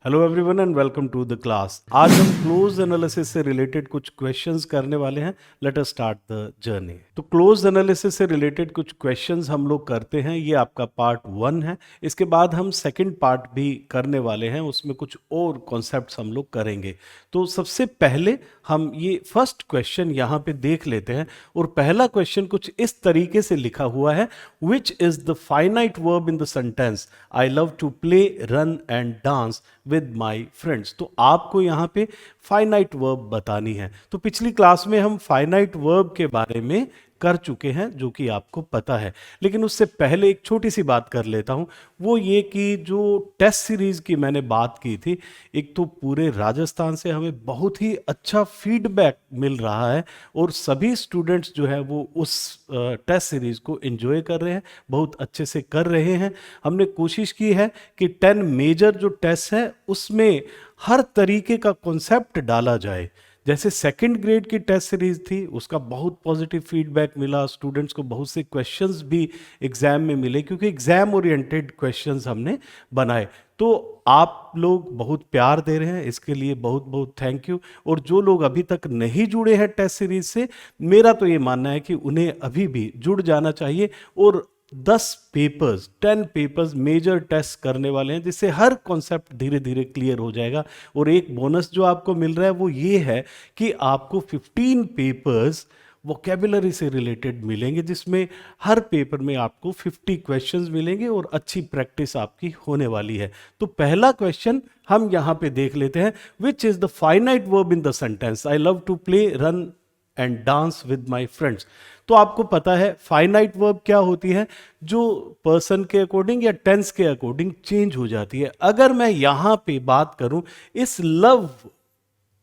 Hello everyone and welcome to the class. आज हम clause analysis से रिलेटेड कुछ क्वेश्चंस करने वाले हैं। Let us start the journey. तो क्लोज एनालिसिस से रिलेटेड कुछ क्वेश्चंस हम लोग करते हैं। ये आपका पार्ट 1 है। इसके बाद हम सेकंड पार्ट भी करने वाले हैं, उसमें कुछ और कॉन्सेप्ट्स हम लोग करेंगे। तो सबसे पहले हम ये फर्स्ट क्वेश्चन यहाँ पे देख लेते हैं। और पहला क्वेश्चन कुछ इस तरीके से लिखा हुआ है, which is the finite verb in the sentence I love to play run and dance with my friends. तो आपको यहाँ पे फाइनाइट वर्ब बतानी है। तो पिछली क्लास में हम फाइनाइट वर्ब के बारे में कर चुके हैं, जो कि आपको पता है। लेकिन उससे पहले एक छोटी सी बात कर लेता हूं, वो ये कि जो टेस्ट सीरीज की मैंने बात की थी, एक तो पूरे राजस्थान से हमें बहुत ही अच्छा फीडबैक मिल रहा है और सभी स्टूडेंट्स जो है वो उस टेस्ट सीरीज को एंजॉय कर रहे हैं, बहुत अच्छे से कर रहे हैं। हमने कोशिश की है कि 10 मेजर जो टेस्ट है उसमें हर तरीके का कॉन्सेप्ट डाला जाए। जैसे सेकंड ग्रेड की टेस्ट सीरीज थी, उसका बहुत पॉजिटिव फीडबैक मिला, स्टूडेंट्स को बहुत से क्वेश्चंस भी एग्जाम में मिले, क्योंकि एग्जाम ओरिएंटेड क्वेश्चंस हमने बनाए। तो आप लोग बहुत प्यार दे रहे हैं, इसके लिए बहुत बहुत थैंक यू। और जो लोग अभी तक नहीं जुड़े हैं टेस्ट सीरीज से, मेरा तो ये मानना है कि उन्हें अभी भी जुड़ जाना चाहिए। और 10 पेपर्स 10 पेपर्स मेजर टेस्ट करने वाले हैं, जिससे हर कॉन्सेप्ट धीरे धीरे क्लियर हो जाएगा। और एक बोनस जो आपको मिल रहा है वो ये है कि आपको 15 पेपर्स वोकेबुलरी से रिलेटेड मिलेंगे, जिसमें हर पेपर में आपको 50 क्वेश्चंस मिलेंगे और अच्छी प्रैक्टिस आपकी होने वाली है। तो पहला क्वेश्चन हम यहाँ पे देख लेते हैं, which is the finite verb in the sentence I love to play run and dance with my friends. तो आपको पता है फाइनाइट वर्ब क्या होती है, जो पर्सन के अकॉर्डिंग या टेंस के अकॉर्डिंग चेंज हो जाती है। अगर मैं यहां पे बात करूं इस लव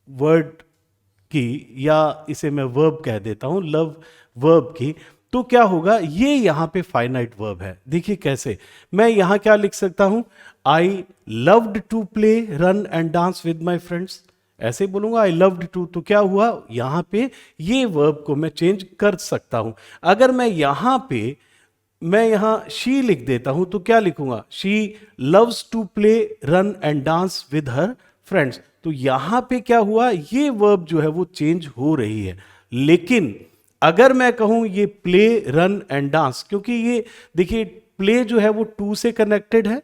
वर्ड की, या इसे मैं वर्ब कह देता हूं लव वर्ब की, तो क्या होगा, ये यहां पे फाइनाइट वर्ब है। देखिए कैसे, मैं यहां क्या लिख सकता हूं, I loved to play run and dance with my friends, ऐसे बोलूंगा आई लव्ड टू। तो क्या हुआ, यहां पे ये वर्ब को मैं चेंज कर सकता हूं। अगर मैं यहां शी लिख देता हूं तो क्या लिखूंगा, she loves to play run and dance with her friends. तो यहां पे क्या हुआ, ये वर्ब जो है वो चेंज हो रही है। लेकिन अगर मैं कहूं ये प्ले रन एंड डांस, क्योंकि ये देखिए प्ले जो है वो टू से कनेक्टेड है,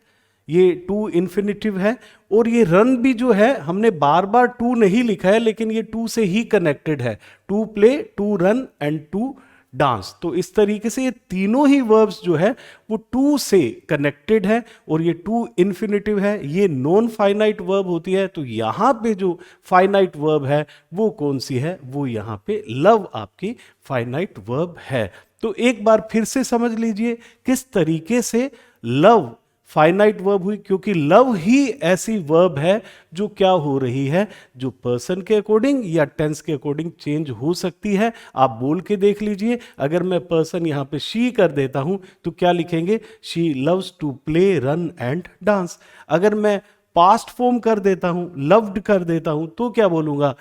ये टू इन्फिनिटिव है, और ये रन भी जो है हमने बार बार टू नहीं लिखा है, लेकिन ये टू से ही कनेक्टेड है, to play, to run and to dance. तो इस तरीके से ये तीनों ही वर्ब्स जो है वो टू से कनेक्टेड है, और ये टू इन्फिनिटिव है, ये नॉन फाइनाइट वर्ब होती है। तो यहां पे जो फाइनाइट वर्ब है वो कौन सी है, वो यहां पे लव आपकी फाइनाइट वर्ब है। तो एक बार फिर से समझ लीजिए किस तरीके से लव फाइनाइट वर्ब हुई, क्योंकि लव ही ऐसी वर्ब है जो क्या हो रही है, जो पर्सन के अकॉर्डिंग या टेंस के अकॉर्डिंग चेंज हो सकती है। आप बोल के देख लीजिए, अगर मैं पर्सन यहां पे शी कर देता हूं तो क्या लिखेंगे, she loves to play run and dance. अगर मैं पास्ट फॉर्म कर देता हूं, लव्ड कर देता हूं, तो क्या बोलूंगा,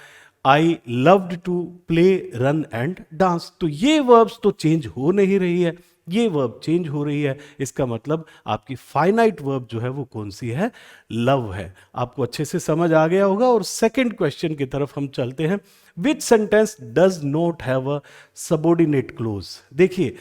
I loved to play run and dance. तो ये वर्ब्स तो चेंज हो नहीं रही है, ये वर्ब चेंज हो रही है। इसका मतलब आपकी फाइनाइट वर्ब जो है वो कौन सी है, लव है। आपको अच्छे से समझ आ गया होगा। और सेकंड क्वेश्चन की तरफ हम चलते हैं, विच sentence does not have a subordinate close. देखिए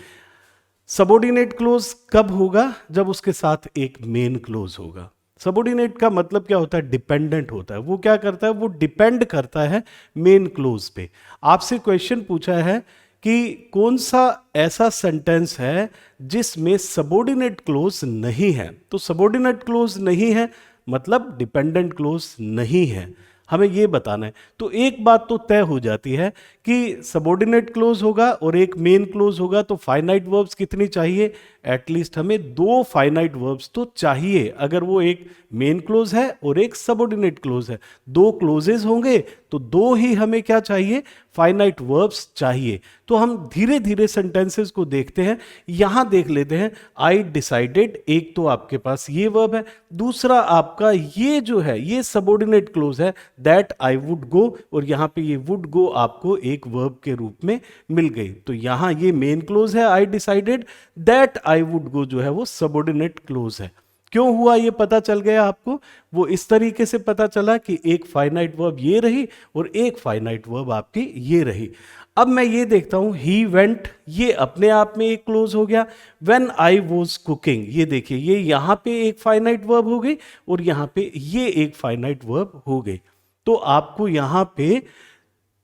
सबऑर्डिनेट क्लोज कब होगा, जब उसके साथ एक मेन क्लोज होगा। सबऑर्डिनेट का मतलब क्या होता है, डिपेंडेंट होता है। वो क्या करता है, वो डिपेंड करता है मेन क्लोज पे। आपसे क्वेश्चन पूछा है कि कौन सा ऐसा सेंटेंस है जिसमें सबऑर्डिनेट क्लोज नहीं है। तो सबऑर्डिनेट क्लोज नहीं है मतलब डिपेंडेंट क्लोज नहीं है, हमें ये बताना है। तो एक बात तो तय हो जाती है कि सबऑर्डिनेट क्लोज होगा और एक मेन क्लोज होगा, तो फाइनाइट वर्ब्स कितनी चाहिए, एटलीस्ट हमें 2 फाइनाइट वर्ब्स तो चाहिए। अगर वो एक मेन क्लोज है और एक सबऑर्डिनेट क्लोज है, 2 क्लोजेस होंगे तो 2 ही हमें क्या चाहिए, फाइनाइट वर्ब्स चाहिए। तो हम धीरे धीरे सेंटेंसेस को देखते हैं। यहां देख लेते हैं, आई डिसाइडेड, एक तो आपके पास ये वर्ब है, दूसरा आपका ये जो है ये सबऑर्डिनेट क्लोज है, दैट आई वुड गो, और यहाँ पे ये वुड गो आपको एक वर्ब के रूप में मिल गई। तो यहाँ ये मेन क्लोज है I decided, that I would go जो है वो सबऑर्डिनेट क्लोज है। क्यों हुआ ये पता चल गया आपको? वो इस तरीके से पता चला कि एक फाइनाइट वर्ब ये रही और एक फाइनाइट वर्ब आपकी ये रही। अब मैं ये देखता हूं ही वेंट, ये अपने आप में एक क्लोज हो गया। व्हेन आई वॉज कुकिंग, ये देखिए ये यहां पे एक फाइनाइट वर्ब हो गई और यहां पे ये एक फाइनाइट वर्ब हो गई। तो आपको यहां पे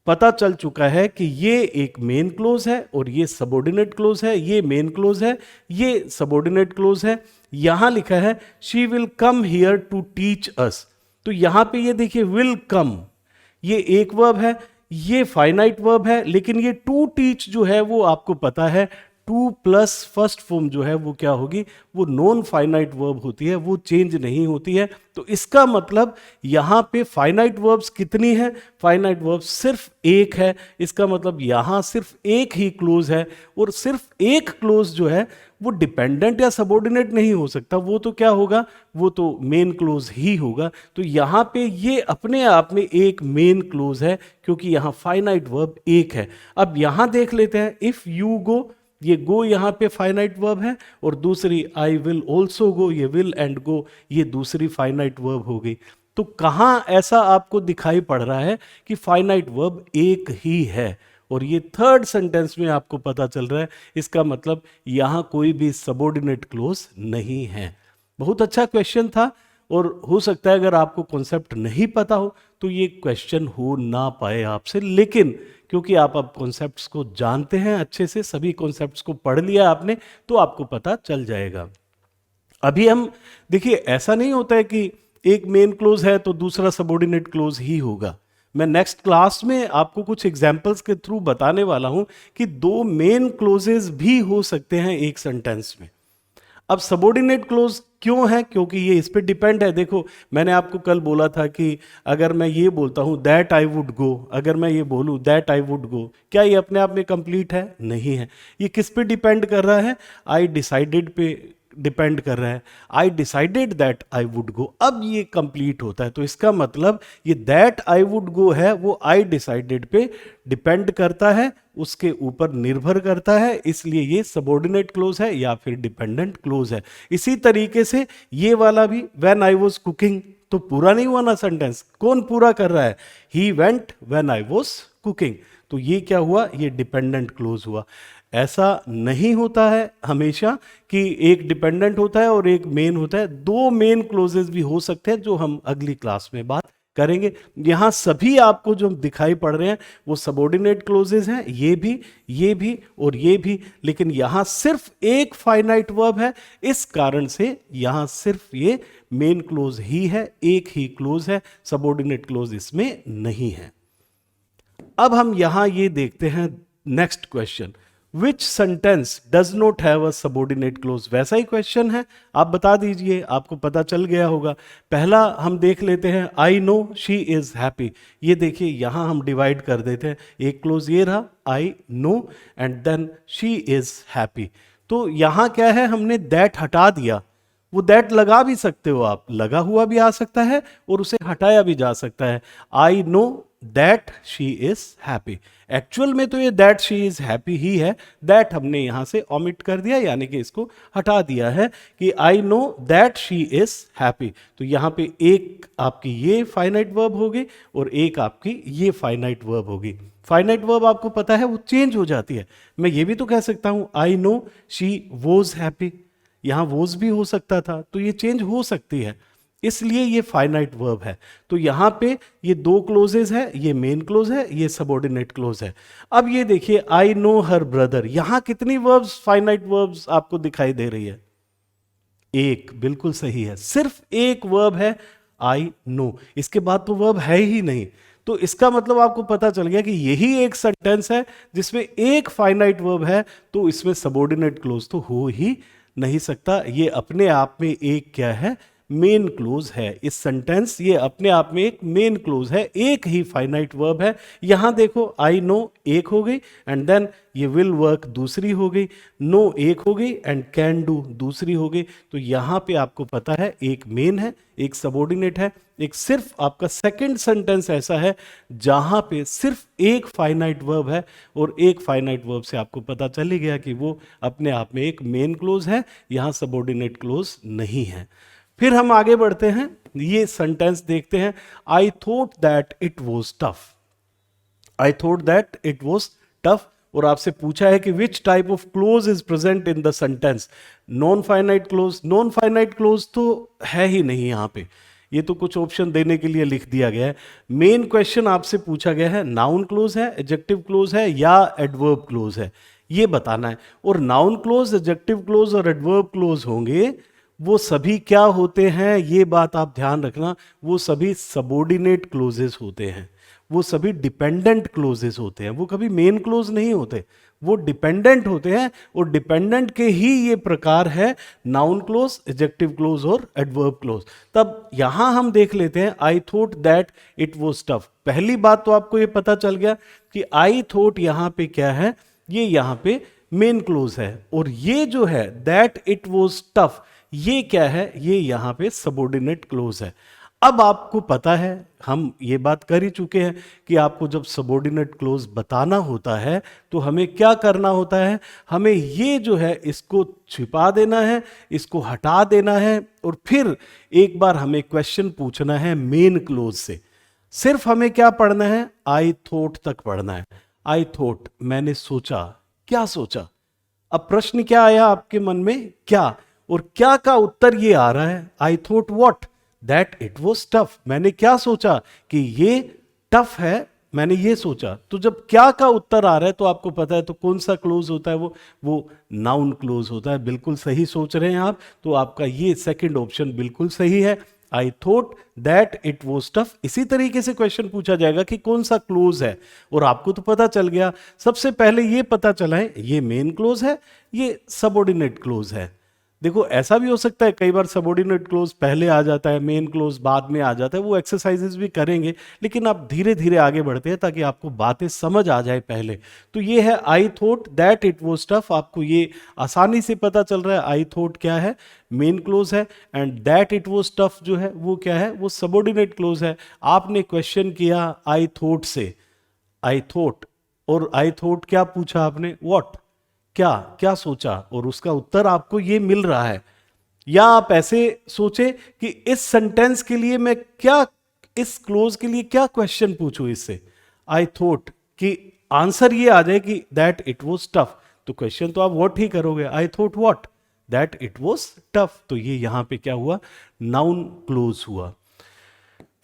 पता चल चुका है कि ये एक मेन क्लोज है और ये सबऑर्डिनेट क्लोज है, ये मेन क्लोज है, ये सबऑर्डिनेट क्लोज है। यहां लिखा है she will come here to teach us, तो यहां पे ये देखिए विल कम, ये एक वर्ब है, ये फाइनाइट वर्ब है, लेकिन ये टू टीच जो है वो आपको पता है टू प्लस फर्स्ट फॉर्म जो है वो क्या होगी, वो नॉन फाइनाइट वर्ब होती है, वो चेंज नहीं होती है। तो इसका मतलब यहां पे फाइनाइट वर्ब्स कितनी है? फाइनाइट वर्ब्स सिर्फ एक है। इसका मतलब यहां सिर्फ एक ही क्लोज है, और सिर्फ एक क्लोज जो है वो डिपेंडेंट या सबऑर्डिनेट नहीं हो सकता, वो तो क्या होगा, वो तो मेन क्लोज ही होगा। तो यहां पे ये अपने आप में एक मेन क्लोज है, क्योंकि यहां फाइनाइट वर्ब एक है। अब यहां देख लेते हैं, इफ यू गो, ये गो यहां पे फाइनाइट वर्ब है, और दूसरी आई विल ऑल्सो गो, ये विल एंड गो ये दूसरी फाइनाइट वर्ब हो गई। तो कहां ऐसा आपको दिखाई पड़ रहा है कि फाइनाइट वर्ब एक ही है, और ये थर्ड सेंटेंस में आपको पता चल रहा है। इसका मतलब यहां कोई भी सबऑर्डिनेट क्लोज नहीं है। बहुत अच्छा क्वेश्चन था, और हो सकता है अगर आपको कॉन्सेप्ट नहीं पता हो तो ये क्वेश्चन हो ना पाए आपसे, लेकिन क्योंकि आप अब कॉन्सेप्ट्स को जानते हैं अच्छे से, सभी कॉन्सेप्ट्स को पढ़ लिया आपने, तो आपको पता चल जाएगा। अभी हम देखिए, ऐसा नहीं होता है कि एक मेन क्लोज है तो दूसरा सबऑर्डिनेट क्लोज ही होगा। मैं नेक्स्ट क्लास में आपको कुछ एग्जाम्पल्स के थ्रू बताने वाला हूं कि दो मेन क्लोजेस भी हो सकते हैं एक सेंटेंस में। अब सबऑर्डिनेट क्लोज क्यों है? क्योंकि ये इस पे डिपेंड है। देखो, मैंने आपको कल बोला था कि अगर मैं ये बोलता हूं दैट आई वुड गो, अगर मैं ये बोलूं दैट आई वुड गो, क्या ये अपने आप में कंप्लीट है? नहीं है। ये किस पे डिपेंड कर रहा है? आई डिसाइडेड पे डिपेंड कर रहा है। I decided that I would go, अब ये कंप्लीट होता है। तो इसका मतलब ये दैट आई वुड गो है वो आई डिसाइडेड पे डिपेंड करता है, उसके ऊपर निर्भर करता है, इसलिए ये सबऑर्डिनेट क्लोज है या फिर डिपेंडेंट क्लोज है। इसी तरीके से ये वाला भी, व्हेन आई वाज कुकिंग, तो पूरा नहीं हुआ ना सेंटेंस, कौन पूरा कर रहा है? He went when I was cooking, तो ये क्या हुआ? ये डिपेंडेंट क्लोज हुआ। ऐसा नहीं होता है हमेशा कि एक डिपेंडेंट होता है और एक मेन होता है, दो मेन क्लोजेस भी हो सकते हैं, जो हम अगली क्लास में बात करेंगे। यहां सभी आपको जो दिखाई पड़ रहे हैं वो सबऑर्डिनेट क्लोजेस हैं, ये भी और ये भी, लेकिन यहां सिर्फ एक फाइनाइट वर्ब है, इस कारण से यहां सिर्फ ये मेन क्लोज ही है, एक ही क्लोज है, सबऑर्डिनेट क्लोज इसमें नहीं है। अब हम यहां ये देखते हैं next question, which sentence does not have a subordinate close. वैसा ही क्वेश्चन है, आप बता दीजिए, आपको पता चल गया होगा। पहला हम देख लेते हैं, I no she is happy. ये देखिए यहां हम डिवाइड कर देते हैं, एक क्लोज ये रहा I know and then she is happy. तो यहां क्या है, हमने दैट हटा दिया। वो दैट लगा भी सकते हो आप, लगा हुआ भी आ सकता है और उसे हटाया भी जा सकता है। I know that she is happy, actual में तो ये दैट शी इज हैप्पी ही है, दैट हमने यहां से ओमिट कर दिया, यानी कि इसको हटा दिया है कि I know that she is happy. तो यहां पे एक आपकी ये फाइनाइट वर्ब होगी और एक आपकी ये फाइनाइट वर्ब होगी। फाइनाइट वर्ब आपको पता है वो चेंज हो जाती है। मैं ये भी तो कह सकता हूं I know she was happy, यहां वॉज भी हो सकता था, तो ये चेंज हो सकती है, इसलिए ये फाइनाइट वर्ब है। तो यहां पे ये दो क्लोजेस है, ये मेन क्लोज है, ये सबऑर्डिनेट क्लोज है। अब ये देखिए आई नो हर ब्रदर, यहां कितनी वर्ब्स, फाइनाइट वर्ब्स आपको दिखाई दे रही है? एक, बिल्कुल सही है, सिर्फ एक वर्ब है आई नो, इसके बाद तो वर्ब है ही नहीं। तो इसका मतलब आपको पता चल गया कि यही एक सेंटेंस है जिसमें एक फाइनाइट वर्ब है, तो इसमें सबऑर्डिनेट क्लोज तो हो ही नहीं सकता। ये अपने आप में एक क्या है? मेन क्लोज है। इस सेंटेंस ये अपने आप में एक मेन क्लोज है, एक ही फाइनाइट वर्ब है। यहां देखो आई नो एक हो गई, एंड देन ये विल वर्क दूसरी हो गई, नो एक हो गई, एंड कैन डू दूसरी हो गई। तो यहां पे आपको पता है एक मेन है, एक सबऑर्डिनेट है, एक सिर्फ आपका सेकंड सेंटेंस ऐसा है जहां पे सिर्फ एक फाइनाइट वर्ब है, और एक फाइनाइट वर्ब से आपको पता चल ही गया कि वो अपने आप में एक मेन क्लोज है, यहां सबऑर्डिनेट क्लोज नहीं है। फिर हम आगे बढ़ते हैं, ये सेंटेंस देखते हैं, I thought that it was tough. I thought that it was tough, और आपसे पूछा है कि which type of clause is present in the sentence. Non finite close, non finite close तो है ही नहीं यहां पे, ये तो कुछ ऑप्शन देने के लिए लिख दिया गया है। मेन क्वेश्चन आपसे पूछा गया है नाउन क्लोज है, एडजेक्टिव क्लोज है या एडवर्ब क्लोज है, ये बताना है। और नाउन क्लोज, एडजेक्टिव क्लोज और एडवर्ब क्लोज होंगे, वो सभी क्या होते हैं, ये बात आप ध्यान रखना, वो सभी सबऑर्डिनेट क्लोजेस होते हैं, वो सभी डिपेंडेंट क्लोजेस होते हैं, वो कभी मेन क्लोज नहीं होते, वो डिपेंडेंट होते हैं। और डिपेंडेंट के ही ये प्रकार है नाउन क्लोज, एडजेक्टिव क्लोज और एडवर्ब क्लोज। तब यहां हम देख लेते हैं I thought that it was tough. पहली बात तो आपको ये पता चल गया कि आई थॉट यहां पे क्या है, ये यहां पे मेन क्लोज है, और ये जो है दैट इट वाज टफ, ये क्या है, ये यहां पे सबऑर्डिनेट क्लोज है। अब आपको पता है, हम ये बात कर ही चुके हैं कि आपको जब सबऑर्डिनेट क्लोज बताना होता है तो हमें क्या करना होता है, हमें ये जो है इसको छिपा देना है, इसको हटा देना है, और फिर एक बार हमें क्वेश्चन पूछना है मेन क्लोज से। सिर्फ हमें क्या पढ़ना है, आई थॉट तक पढ़ना है। आई थॉट, मैंने सोचा, क्या सोचा। अब प्रश्न क्या आया आपके मन में, क्या, और क्या का उत्तर ये आ रहा है, I thought what, that it was tough. मैंने क्या सोचा कि ये टफ है, मैंने ये सोचा। तो जब क्या का उत्तर आ रहा है तो आपको पता है तो कौन सा क्लोज होता है, वो नाउन क्लोज होता है। बिल्कुल सही सोच रहे हैं आप, तो आपका ये सेकंड ऑप्शन बिल्कुल सही है, I thought that it was tough. इसी तरीके से क्वेश्चन पूछा जाएगा कि कौन सा क्लोज है, और आपको तो पता चल गया। सबसे पहले ये पता चला है ये मेन क्लोज है, ये सबऑर्डिनेट क्लोज है। देखो ऐसा भी हो सकता है कई बार सबऑर्डिनेट क्लोज पहले आ जाता है, मेन क्लोज बाद में आ जाता है, वो एक्सरसाइजेस भी करेंगे, लेकिन आप धीरे धीरे आगे बढ़ते हैं ताकि आपको बातें समझ आ जाए पहले। तो ये है I thought that it was tough, आपको ये आसानी से पता चल रहा है आई थॉट क्या है, मेन क्लोज है, and that it was tough जो है वो क्या है, वो सबऑर्डिनेट क्लोज है। आपने क्वेश्चन किया आई थॉट से, आई थॉट, और आई थॉट क्या पूछा आपने, व्हाट, क्या क्या सोचा, और उसका उत्तर आपको ये मिल रहा है। या आप ऐसे सोचे कि इस सेंटेंस के लिए मैं क्या, इस क्लोज के लिए क्या क्वेश्चन पूछूं इससे, आई थॉट, कि आंसर ये आ जाए कि दैट इट वाज टफ, तो क्वेश्चन तो आप व्हाट ही करोगे, I thought what that it was tough. तो ये यहां पे क्या हुआ, नाउन क्लोज हुआ।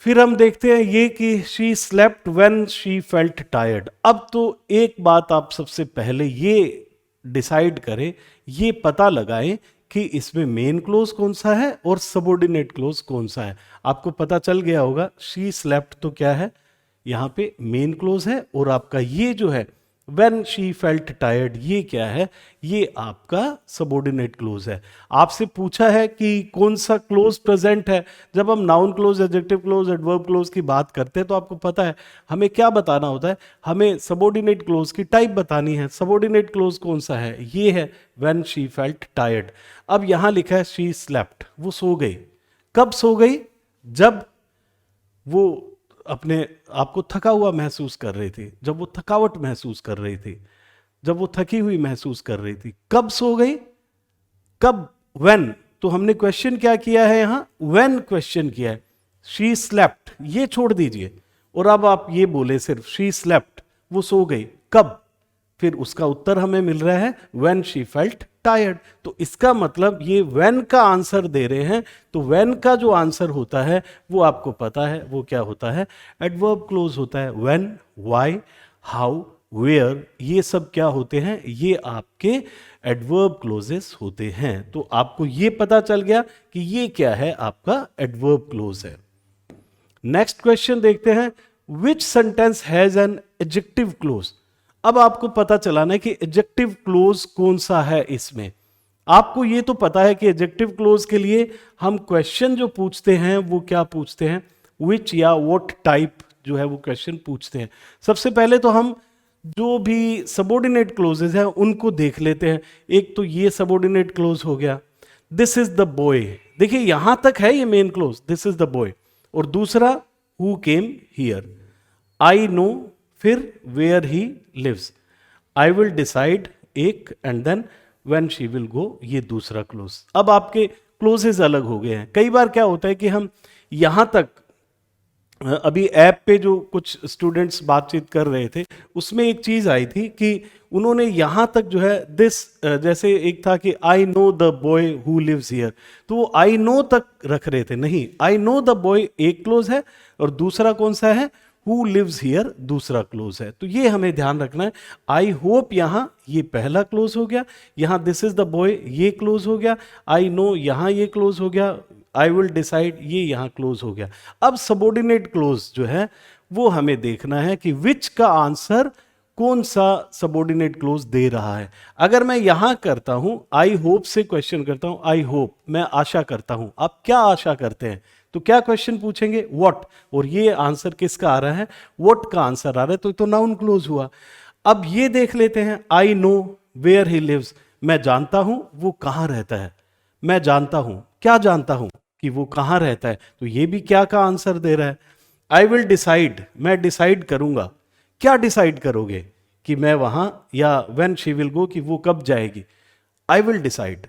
फिर हम देखते हैं ये कि she slept when she felt tired. अब तो एक बात आप सबसे पहले ये डिसाइड करें, ये पता लगाएं कि इसमें मेन क्लोज कौन सा है और सबऑर्डिनेट क्लोज कौन सा है। आपको पता चल गया होगा शी स्लेप्ट तो क्या है, यहां पे मेन क्लोज है, और आपका ये जो है व्हेन शी फेल्ट टायर्ड, ये क्या है, ये आपका सबऑर्डिनेट क्लोज है। आपसे पूछा है कि कौन सा क्लोज प्रेजेंट है। जब हम noun close, adjective close, adverb close की बात करते हैं तो आपको पता है हमें क्या बताना होता है, हमें सबऑर्डिनेट क्लोज की टाइप बतानी है। सबऑर्डिनेट क्लोज कौन सा है, ये है व्हेन शी फेल्ट टायर्ड। अब यहां लिखा है शी स्लेप्ट, वो सो गई। कब सो गई, जब वो अपने आपको थका हुआ महसूस कर रही थी, जब वो थकावट महसूस कर रही थी, जब वो थकी हुई महसूस कर रही थी। कब सो गई, कब, व्हेन। तो हमने क्वेश्चन क्या किया है यहां, व्हेन क्वेश्चन किया है। शी स्लेप्ट ये छोड़ दीजिए, और अब आप ये बोले सिर्फ शी स्लेप्ट, वो सो गई कब, फिर उसका उत्तर हमें मिल रहा है व्हेन शी फेल्ट टायर्ड। तो इसका मतलब ये व्हेन का आंसर दे रहे हैं, तो व्हेन का जो आंसर होता है वो आपको पता है वो क्या होता है, एडवर्ब क्लोज होता है। व्हेन, व्हाई, हाउ, वेयर, ये सब क्या होते हैं, ये आपके एडवर्ब क्लोजेस होते हैं। तो आपको ये पता चल गया कि ये क्या है, आपका एडवर्ब क्लोज है। नेक्स्ट क्वेश्चन देखते हैं, विच sentence has an adjective close. अब आपको पता चलाना है कि एडजेक्टिव क्लोज कौन सा है इसमें। आपको ये तो पता है कि एडजेक्टिव क्लोज के लिए हम क्वेश्चन जो पूछते हैं वो क्या पूछते हैं, विच या व्हाट टाइप जो है वो क्वेश्चन पूछते हैं। सबसे पहले तो हम जो भी सबऑर्डिनेट क्लोजेज हैं उनको देख लेते हैं। एक तो ये सबऑर्डिनेट क्लोज हो गया, दिस इज द बॉय, देखिए यहां तक है ये main clause, this is the boy. और दूसरा who came here, I know, फिर where he lives, I will decide एक, and then when she will go, ये दूसरा क्लोज। अब आपके क्लोजेज अलग हो गए हैं। कई बार क्या होता है कि हम यहां तक, अभी ऐप पे जो कुछ स्टूडेंट्स बातचीत कर रहे थे उसमें एक चीज आई थी कि उन्होंने यहां तक जो है दिस, जैसे एक था कि I know the boy who lives here, तो वो आई नो तक रख रहे थे। नहीं, आई नो द बॉय एक क्लोज है और दूसरा कौन सा है, हु लिव्स हियर दूसरा क्लोज है। तो ये हमें ध्यान रखना है। आई होप यहां ये पहला क्लोज हो गया, यहां दिस इज द बॉय ये क्लोज हो गया, आई नो यहां ये क्लोज हो गया, आई विल डिसाइड ये यहां क्लोज हो गया। अब सबऑर्डिनेट क्लोज जो है वो हमें देखना है कि विच का आंसर कौन सा सबऑर्डिनेट क्लोज दे रहा है। अगर मैं यहां करता हूं आई होप से क्वेश्चन करता हूं, आई होप मैं आशा करता हूं, आप क्या आशा करते हैं, तो क्या क्वेश्चन पूछेंगे, व्हाट, और ये आंसर किसका आ रहा है, व्हाट का आंसर आ रहा है, तो नाउन क्लोज हुआ। अब ये देख लेते हैं, I know where he lives, मैं जानता हूं वो कहां रहता है, मैं जानता हूं, क्या जानता हूं कि वो कहां रहता है, तो ये भी क्या का आंसर दे रहा है। आई विल डिसाइड, मैं डिसाइड करूंगा, क्या डिसाइड करोगे कि मैं वहां, या व्हेन शी विल गो कि वो कब जाएगी, आई विल डिसाइड,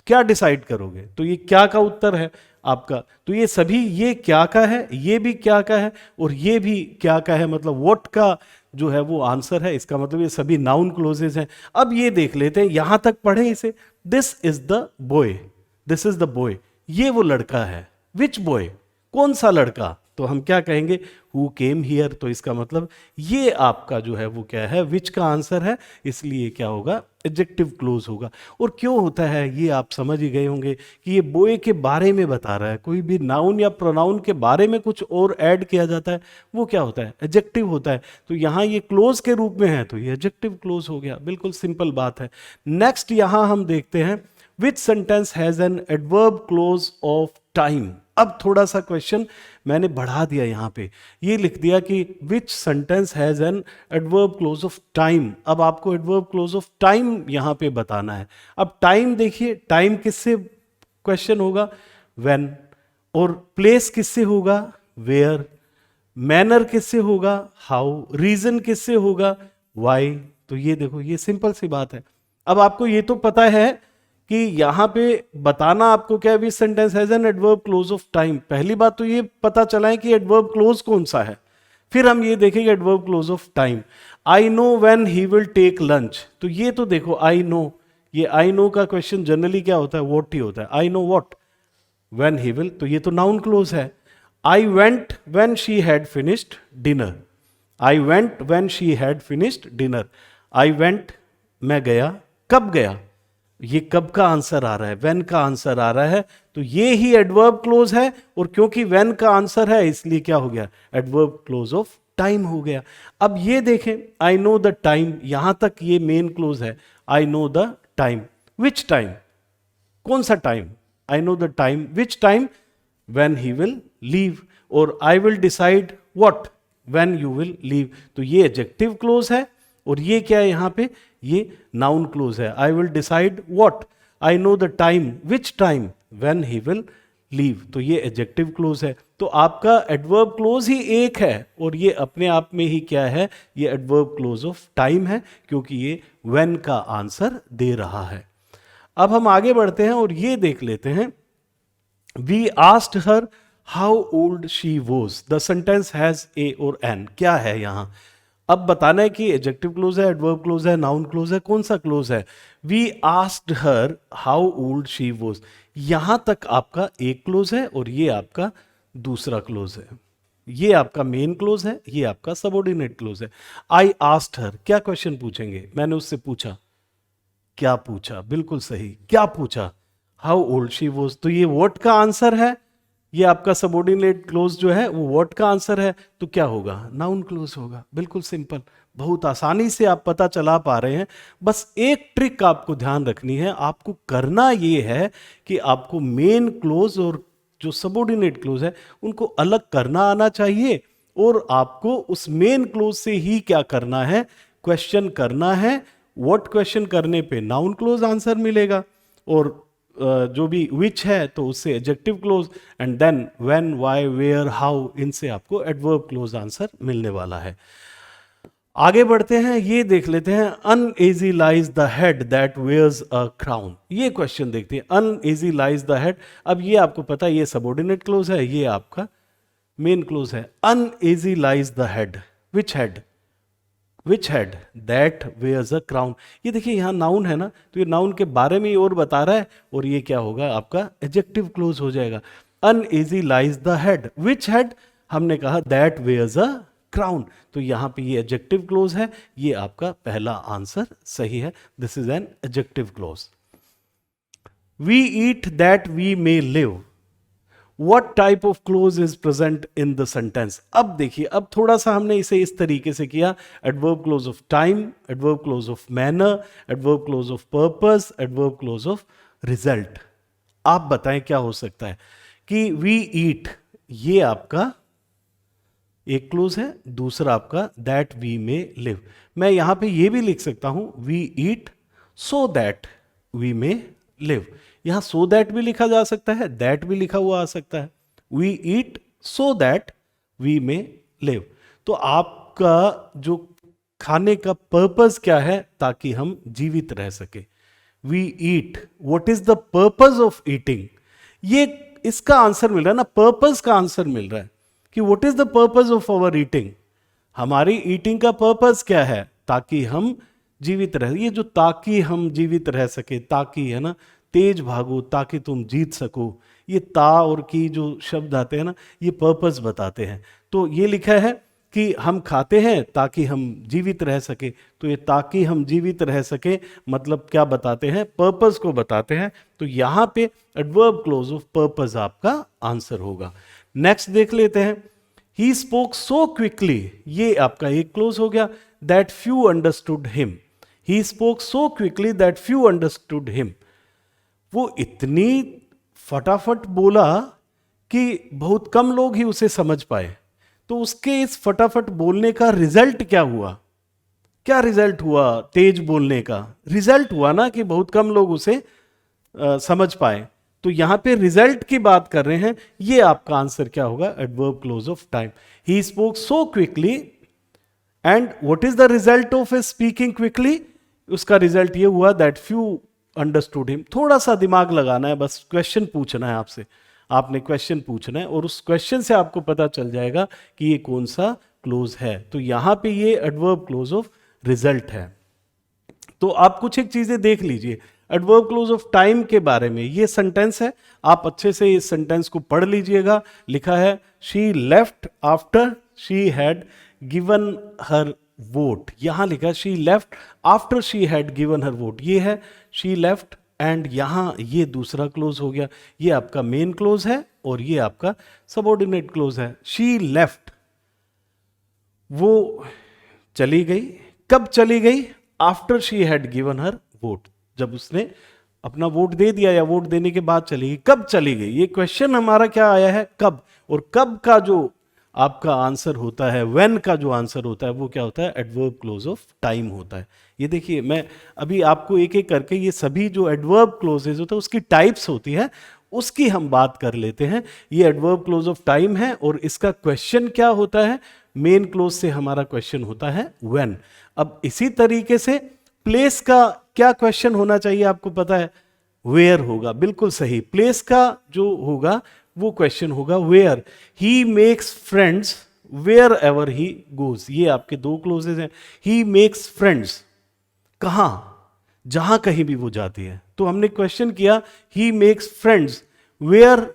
क्या डिसाइड करोगे, तो ये क्या का उत्तर है आपका। तो ये सभी, ये क्या का है, ये भी क्या का है और ये भी क्या का है, मतलब व्हाट का जो है वो आंसर है, इसका मतलब ये सभी नाउन क्लोजेस हैं। अब ये देख लेते हैं, यहां तक पढ़े इसे, this is the boy, this is the boy, ये वो लड़का है, विच बॉय, कौन सा लड़का, तो हम क्या कहेंगे, हु केम हियर, तो इसका मतलब ये आपका जो है वो क्या है, विच का आंसर है, इसलिए क्या होगा, एडजेक्टिव क्लोज होगा। और क्यों होता है ये आप समझ ही गए होंगे कि ये बॉय के बारे में बता रहा है। कोई भी नाउन या प्रोनाउन के बारे में कुछ और ऐड किया जाता है वो क्या होता है, एडजेक्टिव होता है। तो यहाँ ये क्लोज के रूप में है तो ये एडजेक्टिव क्लोज हो गया, बिल्कुल सिंपल बात है। नेक्स्ट यहां हम देखते हैं, विच sentence has an adverb clause of time. अब थोड़ा सा क्वेश्चन मैंने बढ़ा दिया, यहां पे ये लिख दिया कि विच sentence has an adverb clause of time. अब आपको एडवर्ब क्लोज ऑफ टाइम यहां पे बताना है। अब टाइम देखिए, टाइम किससे क्वेश्चन होगा, व्हेन, और प्लेस किससे होगा, वेयर, मैनर किससे होगा, हाउ, रीजन किससे होगा, वाई। तो ये देखो, ये सिंपल सी बात है। अब आपको ये तो पता है कि यहां पे बताना आपको क्या है, विच sentence has an adverb clause of time. पहली बात तो ये पता चला है कि एडवर्ब क्लोज कौन सा है, फिर हम ये देखेंगे adverb clause of time. I know when he will take lunch, तो ये तो देखो आई नो, ये आई नो का क्वेश्चन जनरली क्या होता है, व्हाट ही होता है, I know what, when he will, तो ये तो नाउन क्लोज है। I went when she had finished dinner, I went when she had finished dinner, I went मैं गया, कब गया, ये कब का आंसर आ रहा है, व्हेन का आंसर आ रहा है, तो ये ही एडवर्ब क्लोज है। और क्योंकि व्हेन का आंसर है इसलिए क्या हो गया, एडवर्ब क्लोज ऑफ टाइम हो गया। अब ये देखें, आई नो द टाइम, यहां तक ये मेन क्लोज है, I know the time, which time, कौन सा time, I know the time, which time, when he will leave, और I will decide what, when you will leave. तो ये एडजेक्टिव क्लोज है और ये क्या है यहां पे, ये नाउन क्लोज है। आई will decide what, I know the time, which time, when he will leave, तो ये एडजेक्टिव क्लोज है। तो आपका एडवर्ब क्लोज ही एक है और ये अपने आप में ही क्या है, ये एडवर्ब क्लोज ऑफ टाइम है, क्योंकि ये व्हेन का आंसर दे रहा है। अब हम आगे बढ़ते हैं और ये देख लेते हैं, we asked her how old she was, the sentence has a और एन, क्या है यहां। अब बताना है कि एडजेक्टिव क्लोज है, एडवर्ब क्लोज है, नाउन क्लोज है, कौन सा क्लोज है। We asked her how old she was, यहां तक आपका एक क्लोज है और ये आपका दूसरा क्लोज है। ये आपका मेन क्लोज है, ये आपका सबऑर्डिनेट क्लोज है। आई आस्क्ड हर, क्या क्वेश्चन पूछेंगे, मैंने उससे पूछा, क्या पूछा, बिल्कुल सही, क्या पूछा, हाउ ओल्ड शी वॉज, तो ये व्हाट का आंसर है, ये आपका सबऑर्डिनेट क्लोज जो है वो व्हाट का आंसर है, तो क्या होगा, नाउन क्लोज होगा, बिल्कुल सिंपल। बहुत आसानी से आप पता चला पा रहे हैं। बस एक ट्रिक आपको ध्यान रखनी है, आपको करना ये है कि आपको मेन क्लोज और जो सबऑर्डिनेट क्लोज है उनको अलग करना आना चाहिए, और आपको उस मेन क्लोज से ही क्या करना है, क्वेश्चन करना है। व्हाट क्वेश्चन करने पे नाउन क्लोज आंसर मिलेगा, और जो भी विच है तो उससे adjective clause, and then when, why, where, how, इनसे आपको एडवर्ब क्लोज आंसर मिलने वाला है। आगे बढ़ते हैं, ये देख लेते हैं, uneasy lies the head that wears a crown. ये क्वेश्चन देखते हैं, अनईजी लाइज द हेड। अब ये आपको पता है ये सबऑर्डिनेट क्लोज है, ये आपका मेन क्लोज है। Uneasy lies the head, which head, which head that wears a crown. ये देखिए यहाँ नाउन है ना, तो ये नाउन के बारे में ही और बता रहा है, और ये क्या होगा आपका एडजेक्टिव क्लोज हो जाएगा। Uneasy lies the head, which head, हमने कहा दैट वेयर्स अ क्राउन, तो यहां पे ये एडजेक्टिव क्लोज है, ये आपका पहला आंसर सही है। This is an adjective clause. We eat that we may live, what type of clause is present in the sentence. अब देखिए, अब थोड़ा सा हमने इसे इस तरीके से किया, adverb clause of time, adverb clause of manner, adverb clause of purpose, adverb clause of result. आप बताएं क्या हो सकता है कि वी ईट, ये आपका एक क्लोज है, दूसरा आपका दैट वी मे लिव। मैं यहां पे ये भी लिख सकता हूं, we eat so that we may live. यहां सो दैट भी लिखा जा सकता है, दैट भी लिखा हुआ आ सकता है। We eat so that we may live. तो आपका जो खाने का पर्पस क्या है, ताकि हम जीवित रह सके। We eat, what is the purpose of eating, ये इसका आंसर मिल रहा है ना, पर्पस का आंसर मिल रहा है कि what is the purpose of our eating. हमारी ईटिंग का पर्पस क्या है, ताकि हम जीवित रह, ये जो ताकि हम जीवित रह सके, ताकि है ना, तेज भागो ताकि तुम जीत सको, ये ता और की जो शब्द आते हैं ना, ये पर्पस बताते हैं। तो ये लिखा है कि हम खाते हैं ताकि हम जीवित रह सके, तो ये ताकि हम जीवित रह सके मतलब क्या बताते हैं, पर्पस को बताते हैं। तो यहां पे एडवर्ब क्लोज ऑफ पर्पस आपका आंसर होगा। नेक्स्ट देख लेते हैं, ही स्पोक सो क्विकली, ये आपका एक क्लोज हो गया, that few understood him. He spoke so quickly that few understood him, वो इतनी फटाफट बोला कि बहुत कम लोग ही उसे समझ पाए। तो उसके इस फटाफट बोलने का रिजल्ट क्या हुआ, क्या रिजल्ट हुआ तेज बोलने का, रिजल्ट हुआ ना कि बहुत कम लोग उसे समझ पाए। तो यहां पे रिजल्ट की बात कर रहे हैं, ये आपका आंसर क्या होगा, adverb clause of time. He spoke so quickly, and what is the result of speaking quickly, उसका रिजल्ट ये हुआ दैट फ्यू अंडरस्टूड हिम। थोड़ा सा दिमाग लगाना है, बस क्वेश्चन पूछना है आपसे, आपने क्वेश्चन पूछना है और उस क्वेश्चन से आपको पता चल जाएगा कि ये कौन सा क्लोज है। तो यहां पे ये एडवर्ब क्लोज ऑफ रिजल्ट है। तो आप कुछ एक चीजें देख लीजिए एडवर्ब क्लोज ऑफ टाइम के बारे में। ये सेंटेंस है, आप अच्छे से इस सेंटेंस को पढ़ लीजिएगा। लिखा है, she left after she had given her vote. यहां लिखा she left after she had given her vote, ये है शी लेफ्ट, एंड यहां ये दूसरा क्लोज हो गया, ये आपका मेन क्लोज है और ये आपका सबऑर्डिनेट क्लोज है। शी लेफ्ट, वो चली गई, कब चली गई, after she had given her vote, जब उसने अपना वोट दे दिया या वोट देने के बाद चली गई। कब चली गई, ये क्वेश्चन हमारा क्या आया है, कब, और कब का जो आपका आंसर होता है, व्हेन का जो आंसर होता है वो क्या होता है, एडवर्ब क्लोज ऑफ टाइम होता है। ये देखिए, मैं अभी आपको एक एक करके ये सभी जो एडवर्ब क्लोजेज होते हैं उसकी टाइप्स होती है, उसकी हम बात कर लेते हैं। ये एडवर्ब क्लोज ऑफ टाइम है और इसका क्वेश्चन क्या होता है, मेन क्लोज से हमारा क्वेश्चन होता है व्हेन। अब इसी तरीके से प्लेस का क्या क्वेश्चन होना चाहिए, आपको पता है, वेयर होगा, बिल्कुल सही। प्लेस का जो होगा वो क्वेश्चन होगा where. He makes friends wherever he goes, ये आपके दो क्लोजेज हैं। ही मेक्स फ्रेंड्स, कहां, जहां कहीं भी वो जाती है। तो हमने क्वेश्चन किया, he makes friends where,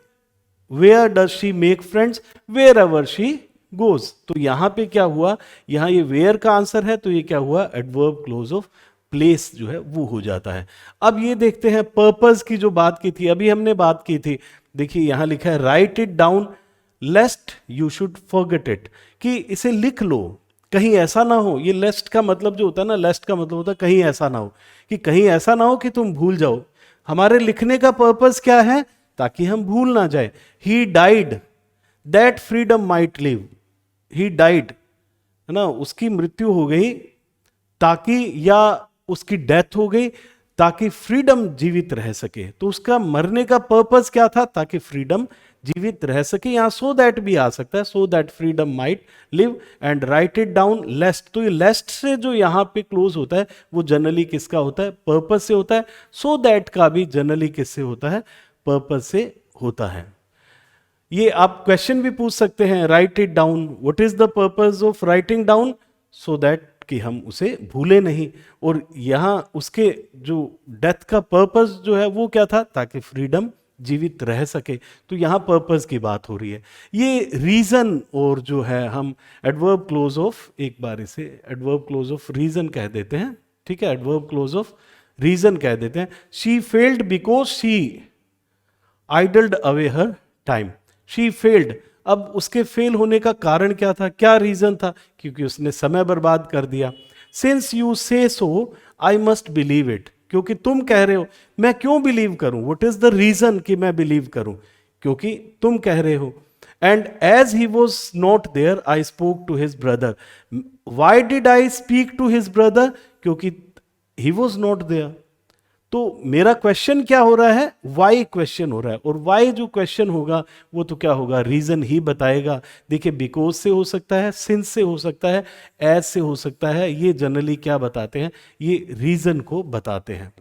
where does she make friends, wherever she goes. तो यहां पे क्या हुआ, यहां ये वेयर का आंसर है, तो ये क्या हुआ, एडवर्ब क्लोज ऑफ प्लेस जो है वो हो जाता है। अब ये देखते हैं पर्पस की जो बात की थी, अभी हमने बात की थी। देखिए यहां लिखा है, right it down लेस्ट you should forget it, कि इसे लिख लो, कहीं ऐसा ना हो, ये लेस्ट का मतलब जो होता है ना, लेस्ट का मतलब होता है कहीं ऐसा ना हो, कि कहीं ऐसा ना हो कि तुम भूल जाओ। हमारे लिखने का पर्पस क्या है? ताकि हम भूल ना जाए। He died that freedom might live, he died, है ना, उसकी मृत्यु हो गई ताकि, या उसकी डेथ हो गई ताकि फ्रीडम जीवित रह सके। तो उसका मरने का पर्पस क्या था? ताकि फ्रीडम जीवित रह सके। यहां सो दैट भी आ सकता है, so that freedom might live and write it down lest. तो ये लेस्ट से जो यहां पे क्लोज होता है वो जनरली किसका होता है? पर्पस से होता है। सो दैट का भी जनरली किससे होता है? पर्पस से होता है। ये आप क्वेश्चन भी पूछ सकते हैं, right it down, what is the purpose of writing down? So that कि हम उसे भूले नहीं। और यहां उसके जो डेथ का पर्पस जो है वो क्या था? ताकि फ्रीडम जीवित रह सके। तो यहां पर्पस की बात हो रही है। ये रीजन, और जो है हम एडवर्ब क्लोज ऑफ, एक बार इसे एडवर्ब क्लोज ऑफ रीजन कह देते हैं, ठीक है, एडवर्ब क्लोज ऑफ रीजन कह देते हैं। She failed because she idled away her time. She failed, अब उसके फेल होने का कारण क्या था? क्या रीजन था? क्योंकि उसने समय बर्बाद कर दिया। सिंस यू से सो आई मस्ट बिलीव इट, क्योंकि तुम कह रहे हो, मैं क्यों बिलीव करूं? व्हाट इज द रीजन कि मैं बिलीव करूं? क्योंकि तुम कह रहे हो। And as he was not there I spoke to his brother. Why did I speak to his brother? क्योंकि ही वॉज नॉट देयर। तो मेरा क्वेश्चन क्या हो रहा है? वाई क्वेश्चन हो रहा है, और वाई जो क्वेश्चन होगा वो तो क्या होगा? रीजन ही बताएगा। देखिए, बिकॉज से हो सकता है, सिंस से हो सकता है, एज से हो सकता है। ये जनरली क्या बताते हैं? ये रीजन को बताते हैं।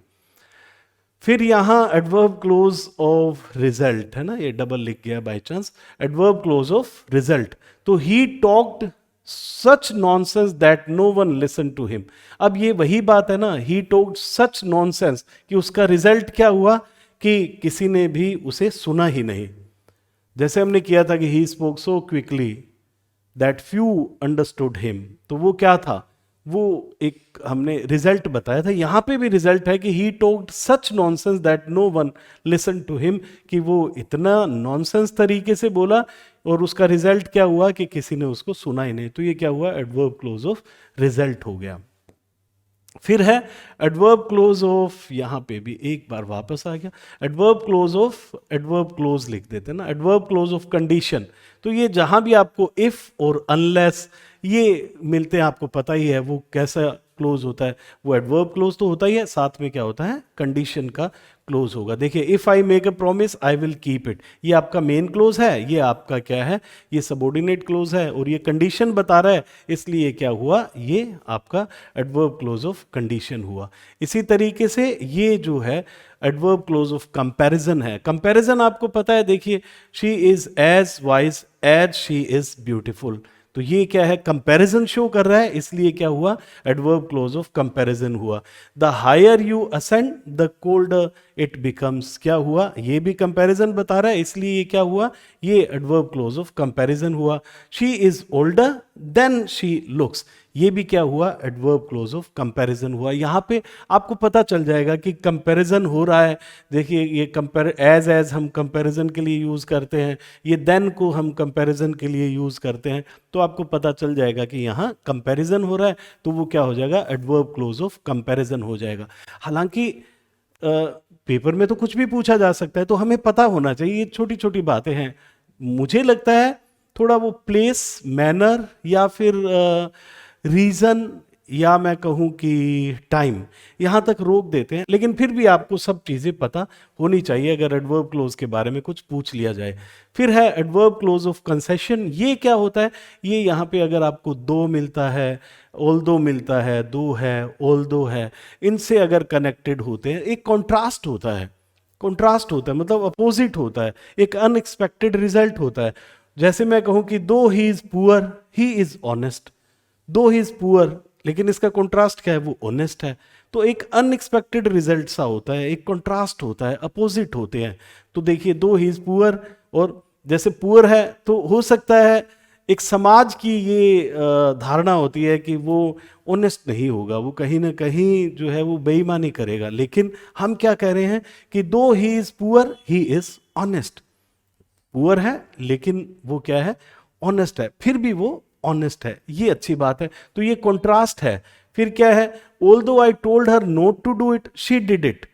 फिर यहां एडवर्ब क्लोज ऑफ रिजल्ट है ना, ये डबल लिख गया by chance. Adverb clause of result, तो he talked such nonsense that no one listen to him. अब ये वही बात है ना, ही टॉक्ड सच नॉनसेंस, कि उसका रिजल्ट क्या हुआ? कि किसी ने भी उसे सुना ही नहीं। जैसे हमने किया था कि he spoke so quickly that few understood him, तो वो क्या था? वो एक हमने रिजल्ट बताया था। यहां पे भी रिजल्ट है कि he talked such nonsense that no one listen to him, कि वो इतना नॉनसेंस तरीके से बोला और उसका रिजल्ट क्या हुआ? कि किसी ने उसको सुना ही नहीं। तो ये क्या हुआ? एडवर्ब क्लोज ऑफ रिजल्ट हो गया। फिर है एडवर्ब क्लोज ऑफ, यहां पे भी एक बार वापस आ गया। Adverb clause of, adverb close लिख देते हैं ना, एडवर्ब क्लोज ऑफ कंडीशन। तो ये जहां भी आपको इफ और अनलेस ये मिलते हैं, आपको पता ही है वो कैसा क्लोज होता है। वो एडवर्ब क्लोज तो होता ही है, साथ में क्या होता है? कंडीशन का क्लोज होगा। देखिए, if I make a promise I will keep it, ये आपका मेन क्लोज है, ये आपका क्या है? ये सबऑर्डिनेट क्लोज है, और ये कंडीशन बता रहा है, इसलिए क्या हुआ? ये आपका एडवर्ब क्लोज ऑफ कंडीशन हुआ। इसी तरीके से ये जो है एडवर्ब क्लोज ऑफ कंपैरिजन है। कंपैरिजन आपको पता है, देखिए, she is as wise as she is beautiful. तो ये क्या है? कंपैरिजन शो कर रहा है, इसलिए क्या हुआ? एडवर्ब क्लोज ऑफ कंपैरिजन हुआ। The higher you ascend the colder it becomes, क्या हुआ? ये भी कंपैरिजन बता रहा है, इसलिए ये क्या हुआ? ये एडवर्ब क्लोज ऑफ कंपैरिजन हुआ। She is older than she looks, ये भी क्या हुआ? एडवर्ब क्लोज ऑफ कंपैरिजन हुआ। यहां पे आपको पता चल जाएगा कि कंपैरिजन हो रहा है। देखिए, ये कंपेयर, एज हम कंपैरिजन के लिए यूज करते हैं, ये देन को हम कंपैरिजन के लिए यूज करते हैं। तो आपको पता चल जाएगा कि यहाँ कंपैरिजन हो रहा है, तो वो क्या हो जाएगा? एडवर्ब क्लोज ऑफ कंपैरिजन हो जाएगा। हालांकि पेपर में तो कुछ भी पूछा जा सकता है, तो हमें पता होना चाहिए, ये छोटी छोटी बातें हैं। मुझे लगता है थोड़ा वो प्लेस, मैनर, या फिर रीजन, या मैं कहूं कि टाइम, यहां तक रोक देते हैं। लेकिन फिर भी आपको सब चीजें पता होनी चाहिए अगर एडवर्ब क्लोज के बारे में कुछ पूछ लिया जाए। फिर है एडवर्ब क्लोज ऑफ कंसेशन। ये क्या होता है? ये यहां पे अगर आपको दो मिलता है, ऑल्दो मिलता है, दो है, ऑल्दो है, इनसे अगर कनेक्टेड होते हैं, एक कॉन्ट्रास्ट होता है। कॉन्ट्रास्ट होता है मतलब अपोजिट होता है, एक अनएक्सपेक्टेड रिजल्ट होता है। जैसे मैं कहूं कि दो he is poor he is honest, दो ही इज पुअर, लेकिन इसका कॉन्ट्रास्ट क्या है? वो ऑनेस्ट है। तो एक अनएक्सपेक्टेड रिजल्ट सा होता है, एक कॉन्ट्रास्ट होता है, अपोजिट होते हैं। तो देखिए, दो ही इज पुअर, और जैसे पुअर है तो हो सकता है एक समाज की ये धारणा होती है कि वो ऑनेस्ट नहीं होगा, वो कहीं ना कहीं जो है वो बेईमानी करेगा। लेकिन हम क्या कह रहे हैं कि दो he is poor he is honest, poor है लेकिन वो क्या है? ऑनेस्ट है, फिर भी वो ऑनेस्ट है, ये अच्छी बात है। तो ये कॉन्ट्रास्ट है। फिर क्या है, although I told her not to do it she did it.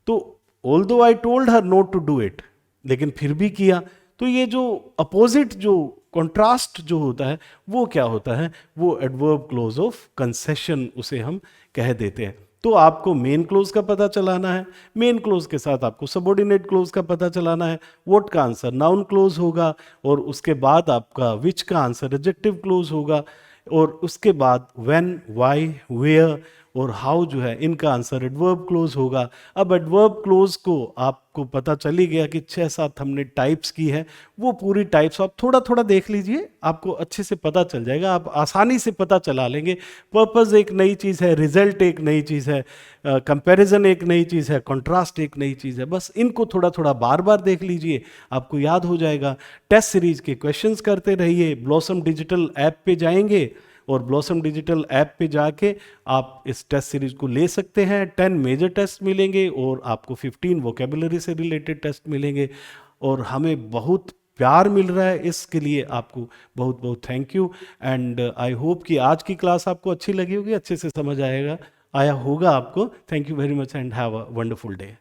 तो although I told her not to do it, लेकिन फिर भी किया। तो ये जो अपोजिट, जो कॉन्ट्रास्ट जो होता है, वो क्या होता है, वो एडवर्ब क्लोज ऑफ कंसेशन उसे हम कह देते हैं। तो आपको मेन क्लोज का पता चलाना है, मेन क्लोज के साथ आपको सबऑर्डिनेट क्लोज का पता चलाना है। व्हाट का आंसर नाउन क्लोज होगा, और उसके बाद आपका विच का आंसर एडजेक्टिव क्लोज होगा, और उसके बाद व्हेन, व्हाई, वेयर और हाउ जो है इनका आंसर एडवर्ब क्लोज होगा। अब एडवर्ब क्लोज को आपको पता चली गया कि 6-7 हमने टाइप्स की है, वो पूरी टाइप्स आप थोड़ा थोड़ा देख लीजिए, आपको अच्छे से पता चल जाएगा, आप आसानी से पता चला लेंगे। पर्पस एक नई चीज़ है, रिजल्ट एक नई चीज़ है, कंपैरिजन एक नई चीज़ है, कंट्रास्ट एक नई चीज़ है। बस इनको थोड़ा थोड़ा बार बार देख लीजिए, आपको याद हो जाएगा। टेस्ट सीरीज के क्वेश्चंस करते रहिए। ब्लॉसम डिजिटल ऐप पे जाएंगे और ब्लॉसम डिजिटल ऐप पे जाके आप इस टेस्ट सीरीज को ले सकते हैं। 10 मेजर टेस्ट मिलेंगे और आपको 15 वोकेबुलरी से रिलेटेड टेस्ट मिलेंगे, और हमें बहुत प्यार मिल रहा है, इसके लिए आपको बहुत बहुत thank you. And I hope कि आज की क्लास आपको अच्छी लगी होगी, अच्छे से समझ आया होगा आपको। Thank you very much and have a wonderful day.